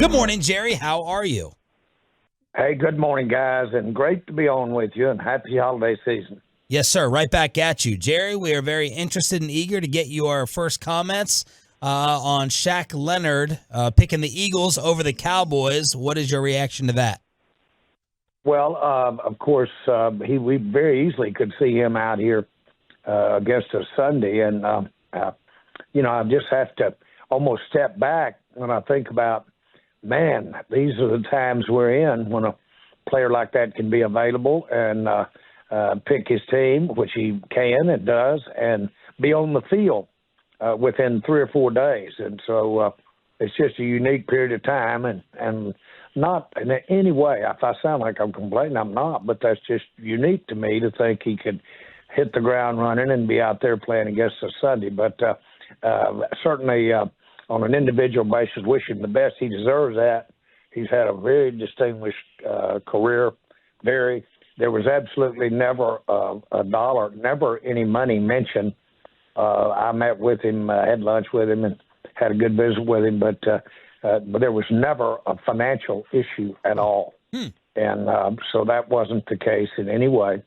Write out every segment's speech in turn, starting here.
Good morning, Jerry. How are you? Hey, good morning, guys, and great to be on with you, and happy holiday season. Yes, sir. Right back at you. Jerry, we are very interested and eager to get your first comments on Shaq Leonard picking the Eagles over the Cowboys. What is your reaction to that? Well, of course, we very easily could see him out here against us Sunday, and, I just have to almost step back when I think about, man, these are the times we're in when a player like that can be available and pick his team, which he can and does, and be on the field within 3 or 4 days. And so it's just a unique period of time, and not in any way, if I sound like I'm complaining, I'm not, but that's just unique to me to think he could hit the ground running and be out there playing against us Sunday. But certainly on an individual basis, wish him the best. He deserves that. He's had a very distinguished career. There was absolutely never a dollar, never any money mentioned. I met with him, had lunch with him, and had a good visit with him, but there was never a financial issue at all. And so that wasn't the case in any way.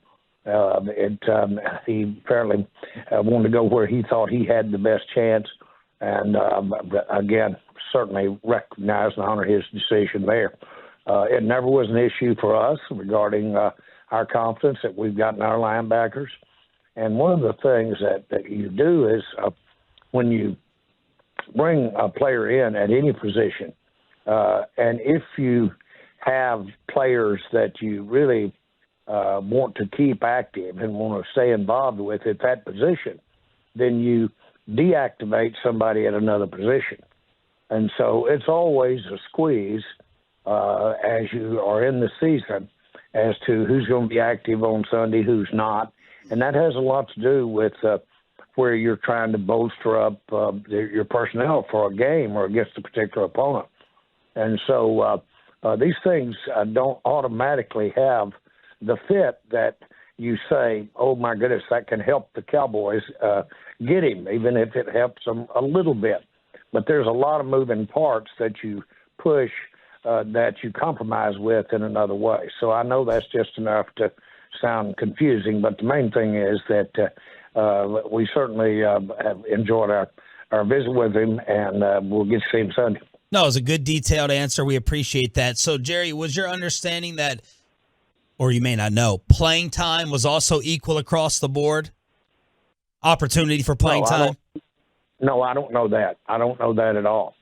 He apparently wanted to go where he thought he had the best chance. And again, certainly recognize and honor his decision there. It never was an issue for us regarding our confidence that we've got in our linebackers. And one of the things that you do is when you bring a player in at any position, and if you have players that you really want to keep active and want to stay involved with at that position, then you deactivate somebody at another position. And so it's always a squeeze as you are in the season as to who's going to be active on Sunday, who's not. And that has a lot to do with where you're trying to bolster up your personnel for a game or against a particular opponent. And so these things don't automatically have the fit that you say, oh, my goodness, that can help the Cowboys get him, even if it helps them a little bit. But there's a lot of moving parts that you push that you compromise with in another way. So I know that's just enough to sound confusing, but the main thing is that we certainly have enjoyed our visit with him, and we'll get to see him Sunday. No, it was a good detailed answer. We appreciate that. So, Jerry, was your understanding that, or you may not know, playing time was also equal across the board? Opportunity for playing time? No, I don't know that. I don't know that at all.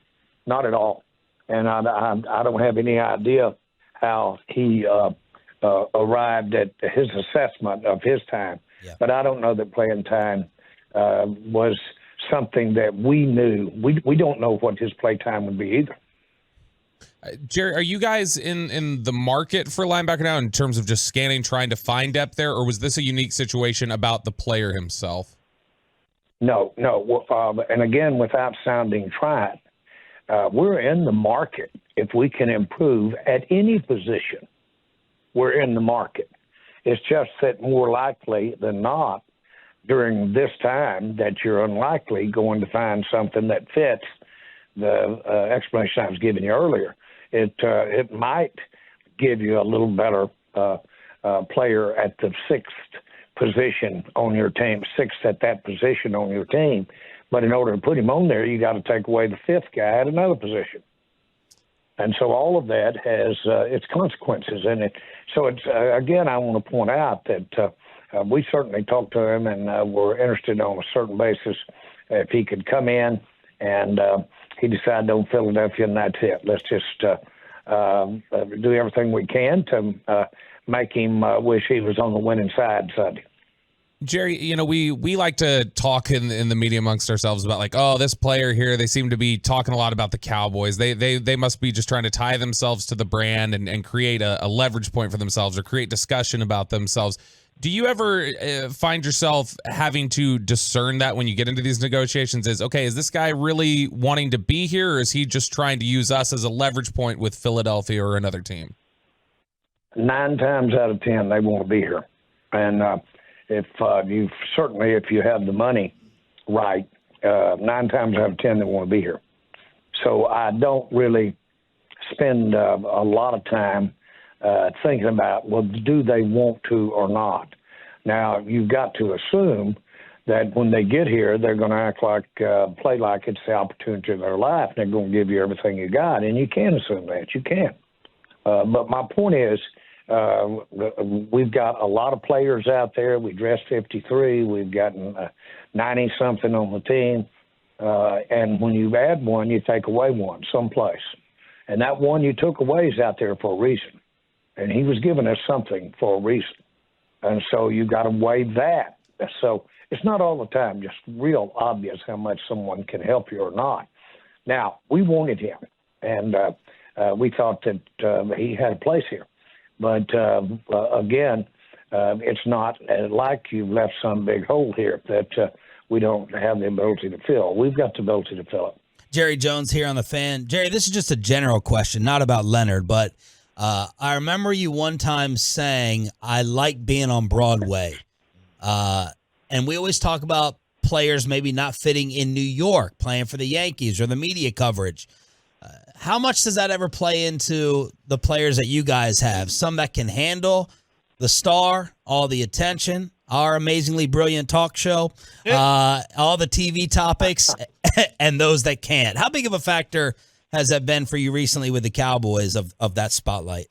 Not at all. And I don't have any idea how he arrived at his assessment of his time. Yeah. But I don't know that playing time was something that we knew. We don't know what his play time would be either. Jerry, are you guys in the market for linebacker now in terms of just scanning, trying to find depth there, or was this a unique situation about the player himself? No. And again, without sounding trite, we're in the market. If we can improve at any position, we're in the market. It's just that more likely than not, during this time, that you're unlikely going to find something that fits the explanation I was giving you earlier. It might give you a little better player at the sixth position on your team, sixth at that position on your team. But in order to put him on there, you got to take away the fifth guy at another position. And so all of that has its consequences. And so it's again, I want to point out that we certainly talked to him and were interested on a certain basis if he could come in, and he decided on Philadelphia, and that's it. Let's just do everything we can to make him wish he was on the winning side Sunday. Jerry, we like to talk in the media amongst ourselves about like, oh, this player here, they seem to be talking a lot about the Cowboys. They must be just trying to tie themselves to the brand and create a leverage point for themselves or create discussion about themselves. Do you ever find yourself having to discern that when you get into these negotiations is this guy really wanting to be here, or is he just trying to use us as a leverage point with Philadelphia or another team? 9 times out of 10, they want to be here. And if you have the money right, 9 times out of 10, they want to be here. So I don't really spend a lot of time thinking about, well, do they want to or not? Now, you've got to assume that when they get here, they're going to act like, play like it's the opportunity of their life, and they're going to give you everything you got, and you can assume that. You can. But my point is, we've got a lot of players out there. We dressed 53. We've gotten 90-something on the team. And when you add one, you take away one someplace. And that one you took away is out there for a reason. And he was giving us something for a reason. And so you got to weigh that. So it's not all the time just real obvious how much someone can help you or not. Now, we wanted him, and we thought that he had a place here. But, again, it's not like you've left some big hole here that we don't have the ability to fill. We've got the ability to fill it. Jerry Jones here on The Fan. Jerry, this is just a general question, not about Leonard, but I remember you one time saying, I like being on Broadway. And we always talk about players maybe not fitting in New York, playing for the Yankees or the media coverage. How much does that ever play into the players that you guys have? Some that can handle the star, all the attention, our amazingly brilliant talk show, all the TV topics, and those that can't. How big of a factor has that been for you recently with the Cowboys of that spotlight?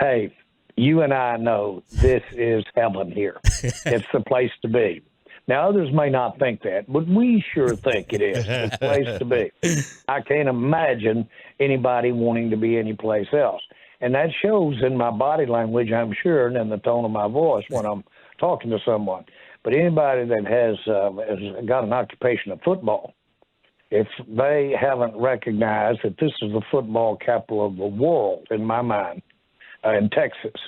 Hey, you and I know this is heaven here. It's the place to be. Now, others may not think that, but we sure think it is the place to be. I can't imagine anybody wanting to be anyplace else. And that shows in my body language, I'm sure, and in the tone of my voice when I'm talking to someone. But anybody that has got an occupation of football, if they haven't recognized that this is the football capital of the world, in my mind, in Texas,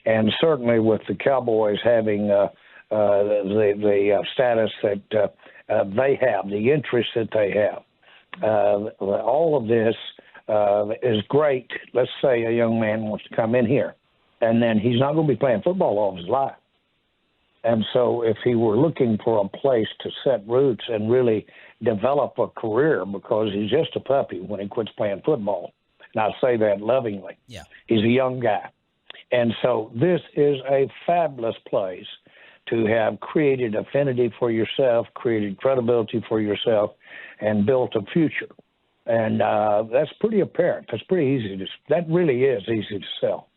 and certainly with the Cowboys having the status that they have, the interest that they have, all of this is great. Let's say a young man wants to come in here, and then he's not going to be playing football all of his life. And so if he were looking for a place to set roots and really develop a career, because he's just a puppy when he quits playing football, and I say that lovingly. Yeah. He's a young guy. And so this is a fabulous place to have created affinity for yourself, created credibility for yourself, and built a future. And that's pretty apparent. That's pretty easy that really is easy to sell.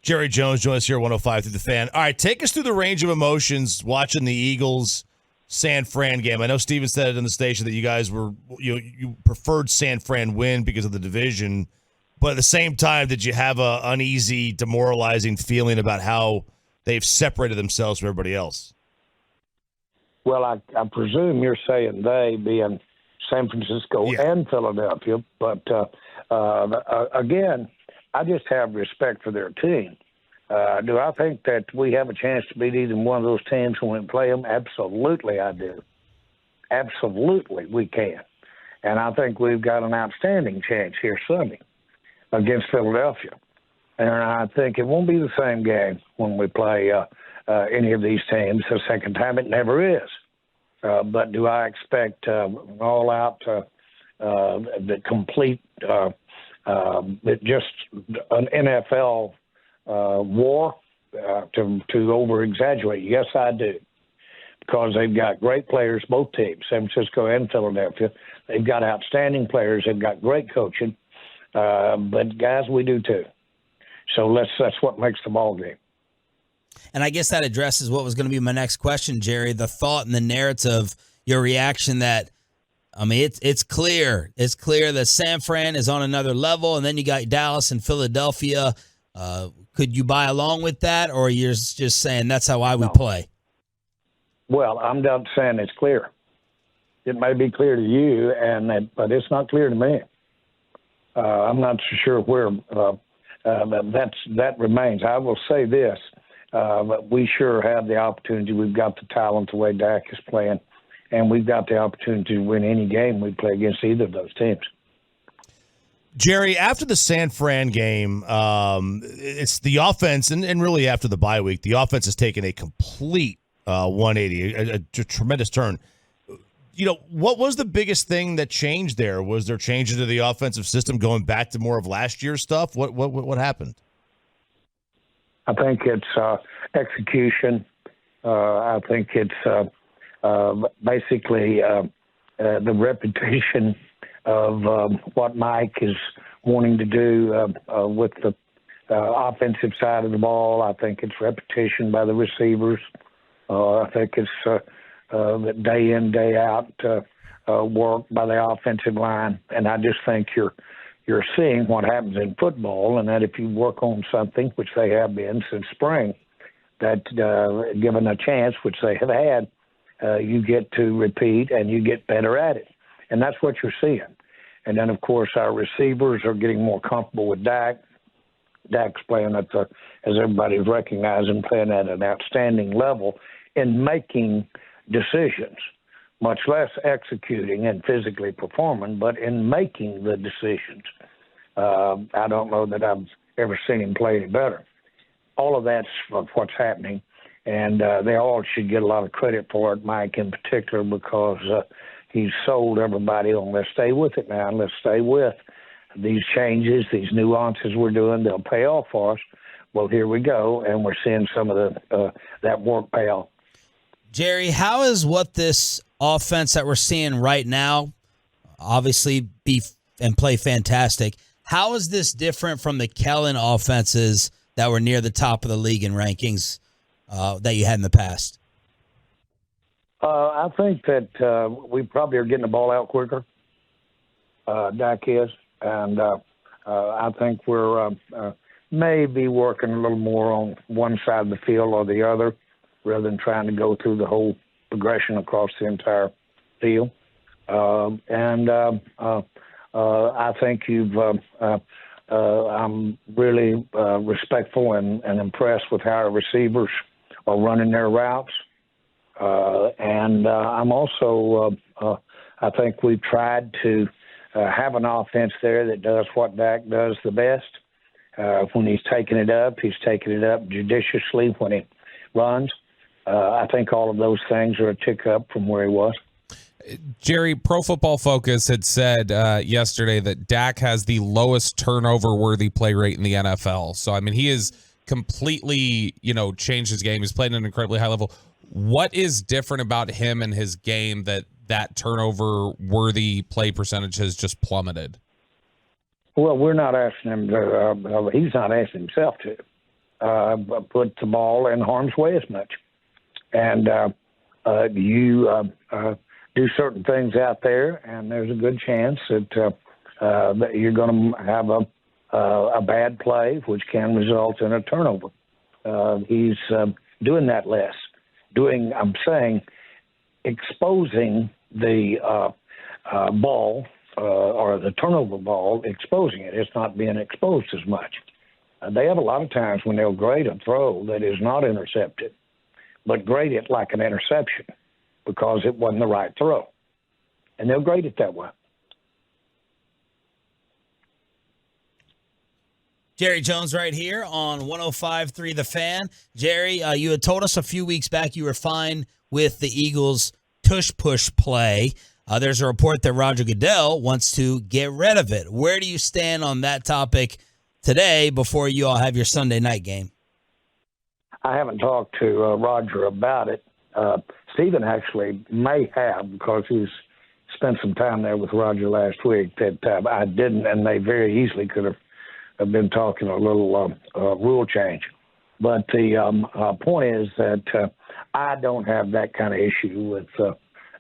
Jerry Jones joins us here at 105 through the Fan. All right, take us through the range of emotions watching the Eagles San Fran game. I know Steven said it in the station that you guys were you preferred San Fran win because of the division, but at the same time, did you have a uneasy, demoralizing feeling about how they've separated themselves from everybody else? Well, I presume you're saying they being San Francisco and Philadelphia, but again, I just have respect for their team. Do I think that we have a chance to beat either one of those teams when we play them? Absolutely, I do. Absolutely, we can. And I think we've got an outstanding chance here Sunday against Philadelphia. And I think it won't be the same game when we play any of these teams the second time. It never is. But do I expect all-out, the complete, just an NFL war to over-exaggerate? Yes, I do. Because they've got great players, both teams, San Francisco and Philadelphia. They've got outstanding players. They've got great coaching. But, guys, we do too. So that's what makes the ball game. And I guess that addresses what was going to be my next question, Jerry, the thought and the narrative, your reaction that, I mean, it's clear. It's clear that San Fran is on another level, and then you got Dallas and Philadelphia. Could you buy along with that, or you're just saying that's how we play? Well, I'm not saying it's clear. It may be clear to you, but it's not clear to me. I'm not so sure where that remains. I will say this. We sure have the opportunity. We've got the talent the way Dak is playing, and we've got the opportunity to win any game we play against either of those teams. Jerry, after the San Fran game, it's the offense, and really after the bye week, the offense has taken a complete 180, a tremendous turn. What was the biggest thing that changed there? Was there changes to the offensive system going back to more of last year's stuff? What happened? I think it's execution. I think it's basically the repetition of what Mike is wanting to do with the offensive side of the ball. I think it's repetition by the receivers. I think it's day in, day out work by the offensive line. And I just think you're seeing what happens in football, and that if you work on something, which they have been since spring, that given a chance, which they have had, you get to repeat and you get better at it. And that's what you're seeing. And then, of course, our receivers are getting more comfortable with Dak. Dak's playing as everybody's recognizing, playing at an outstanding level in making decisions, much less executing and physically performing, but in making the decisions. I don't know that I've ever seen him play any better. All of that's what's happening, and they all should get a lot of credit for it, Mike in particular, because he's sold everybody on let's stay with it now, and let's stay with these changes, these nuances we're doing. They'll pay off for us. Well, here we go, and we're seeing some of that work pay off. Jerry, how is what this offense that we're seeing right now, obviously be and play fantastic, how is this different from the Kellen offenses that were near the top of the league in rankings that you had in the past? I think that we probably are getting the ball out quicker. Dak is, and I think we're maybe working a little more on one side of the field or the other, rather than trying to go through the whole progression across the entire field. I think I'm really respectful and impressed with how our receivers are running their routes. I'm also, I think we've tried to have an offense there that does what Dak does the best. When he's taking it up judiciously when he runs. I think all of those things are a tick up from where he was. Jerry, Pro Football Focus had said yesterday that Dak has the lowest turnover-worthy play rate in the NFL. So, I mean, he has completely, changed his game. He's played at an incredibly high level. What is different about him and his game that turnover-worthy play percentage has just plummeted? Well, we're not asking him to. He's not asking himself to put the ball in harm's way as much. And you do certain things out there, and there's a good chance that you're going to have a bad play, which can result in a turnover. He's doing that less. Exposing the ball or the turnover ball, exposing it. It's not being exposed as much. They have a lot of times when they'll grade a throw that is not intercepted, but grade it like an interception because it wasn't the right throw. And they'll grade it that way. Jerry Jones right here on 105.3 The Fan. Jerry, you had told us a few weeks back you were fine with the Eagles' tush-push play. There's a report that Roger Goodell wants to get rid of it. Where do you stand on that topic today before you all have your Sunday night game? I haven't talked to Roger about it. Stephen actually may have, because he's spent some time there with Roger last week, that I didn't, and they very easily could have been talking a little rule change. But the point is that I don't have that kind of issue with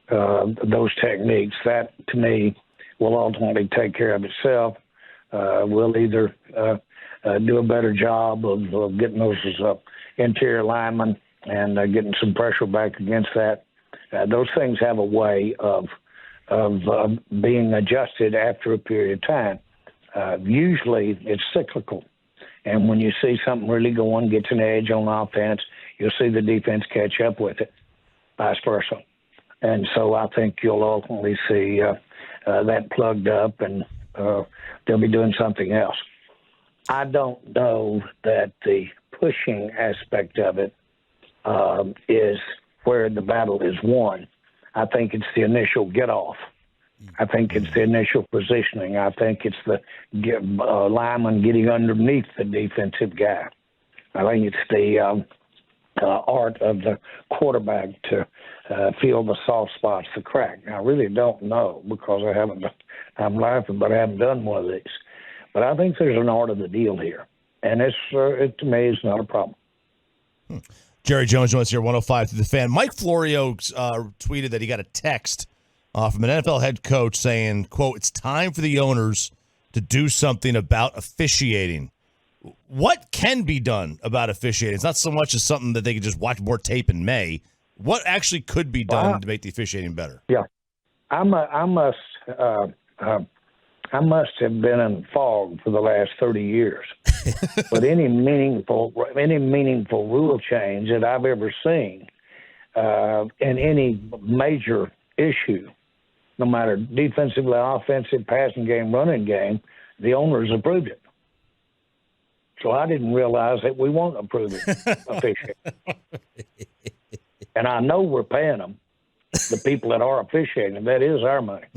those techniques. That, to me, will ultimately take care of itself. We'll either do a better job of getting those interior linemen and getting some pressure back against that. Those things have a way of being adjusted after a period of time. Usually it's cyclical. And when you see something really going, gets an edge on offense, you'll see the defense catch up with it, vice versa. And so I think you'll ultimately see that plugged up, and they'll be doing something else. I don't know that the pushing aspect of it is where the battle is won. I think it's the initial get off. I think it's the initial positioning. I think it's the lineman getting underneath the defensive guy. I think it's the art of the quarterback to feel the soft spots, the crack. Now, I really don't know because I'm laughing, but I haven't done one of these. But I think there's an art of the deal here. And it to me is not a problem. Jerry Jones joins us here, 105 through the Fan. Mike Florio tweeted that he got a text from an NFL head coach saying, quote, "It's time for the owners to do something about officiating." What can be done about officiating? It's not so much as something that they can just watch more tape in May. What actually could be done to make the officiating better? Yeah, I must have been in fog for the last 30 years. But any meaningful rule change that I've ever seen in any major issue, no matter defensively, offensive, passing game, running game, the owners approved it. So I didn't realize that we weren't approving officiating. And I know we're paying them, the people that are officiating. That is our money.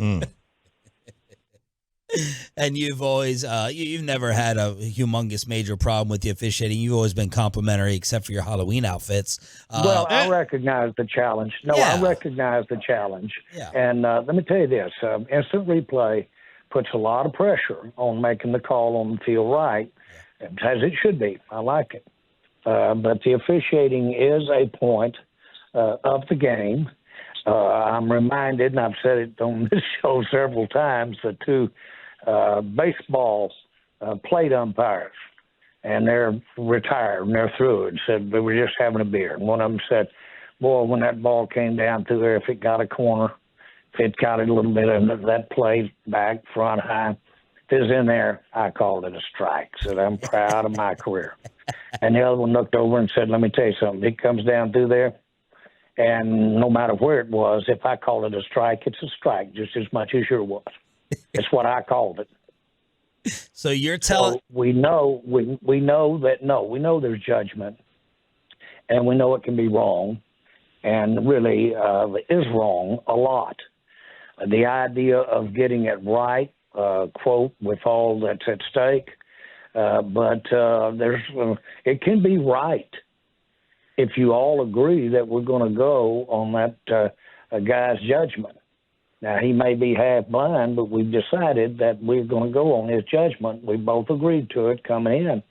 And you've always, you've never had a humongous major problem with the officiating. You've always been complimentary, except for your Halloween outfits. Well, I recognize the challenge. I recognize the challenge. Yeah. And let me tell you this, instant replay puts a lot of pressure on making the call on the field right, as it should be. I like it. But the officiating is a point of the game. I'm reminded, and I've said it on this show several times, the two baseball plate umpires, and they're retired and they're through, and said they were just having a beer. And one of them said, "Boy, when that ball came down through there, if it got a corner, if it got a little bit of that plate back, front, high, if it was in there, I called it a strike." Said, "I'm proud of my career." And the other one looked over and said, "Let me tell you something. It comes down through there, and no matter where it was, if I call it a strike, it's a strike just as much as yours was. It's what I called it." So you're telling so we know there's judgment, and we know it can be wrong, and really is wrong a lot. The idea of getting it right, quote, with all that's at stake, but it can be right if you all agree that we're going to go on that guy's judgment. Now, he may be half blind, but we've decided that we're going to go on his judgment. We both agreed to it coming in,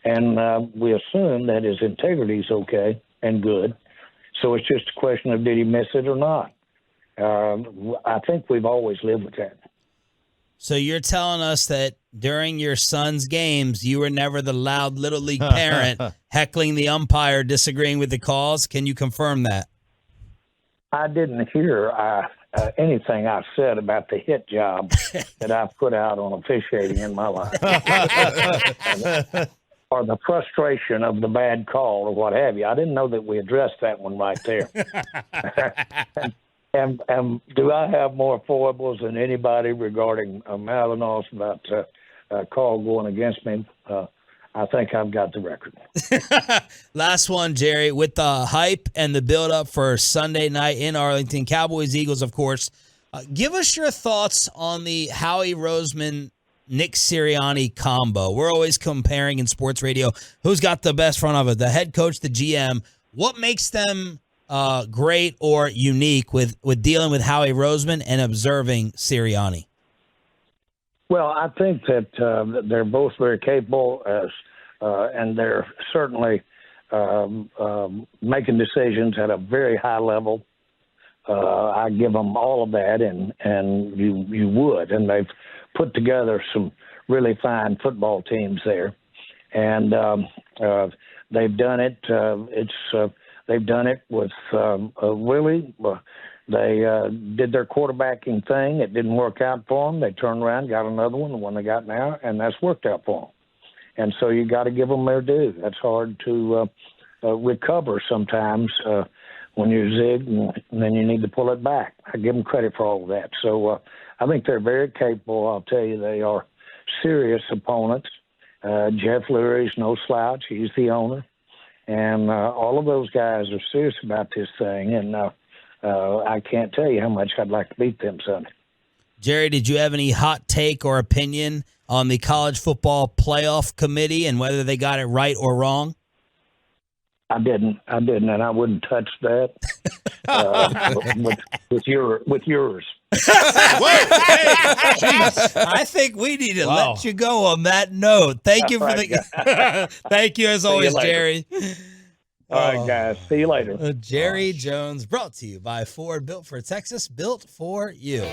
and we assume that his integrity is okay and good. So it's just a question of did he miss it or not. I think we've always lived with that. So you're telling us that during your son's games, you were never the loud Little League parent heckling the umpire, disagreeing with the calls? Can you confirm that? I didn't hear anything I said about the hit job that I've put out on officiating in my life. Or the frustration of the bad call or what have you. I didn't know that we addressed that one right there. And do I have more foibles than anybody regarding Malinos about a call going against me? I think I've got the record. Last one, Jerry, with the hype and the build-up for Sunday night in Arlington, Cowboys, Eagles, of course. Give us your thoughts on the Howie Roseman, Nick Sirianni combo. We're always comparing in sports radio who's got the best front of it, the head coach, the GM. What makes them great or unique with dealing with Howie Roseman and observing Sirianni? Well, I think that they're both very capable, and they're certainly making decisions at a very high level. I give them all of that, and you would. And they've put together some really fine football teams there, and they've done it. They've done it with really. They did their quarterbacking thing. It didn't work out for them. They turned around, got another one, the one they got now, and that's worked out for them. And so you got to give them their due. That's hard to recover sometimes when you zig, and then you need to pull it back. I give them credit for all of that. So I think they're very capable. I'll tell you, they are serious opponents. Jeff Lurie's no slouch. He's the owner. And all of those guys are serious about this thing. And I can't tell you how much I'd like to beat them Sunday. Jerry, did you have any hot take or opinion on the college football playoff committee and whether they got it right or wrong? I didn't, and I wouldn't touch that with yours. I think we need to let you go on that note. Thank you for thank you as always, Jerry. All right, guys. See you later. Jerry Jones, brought to you by Ford, built for Texas, built for you.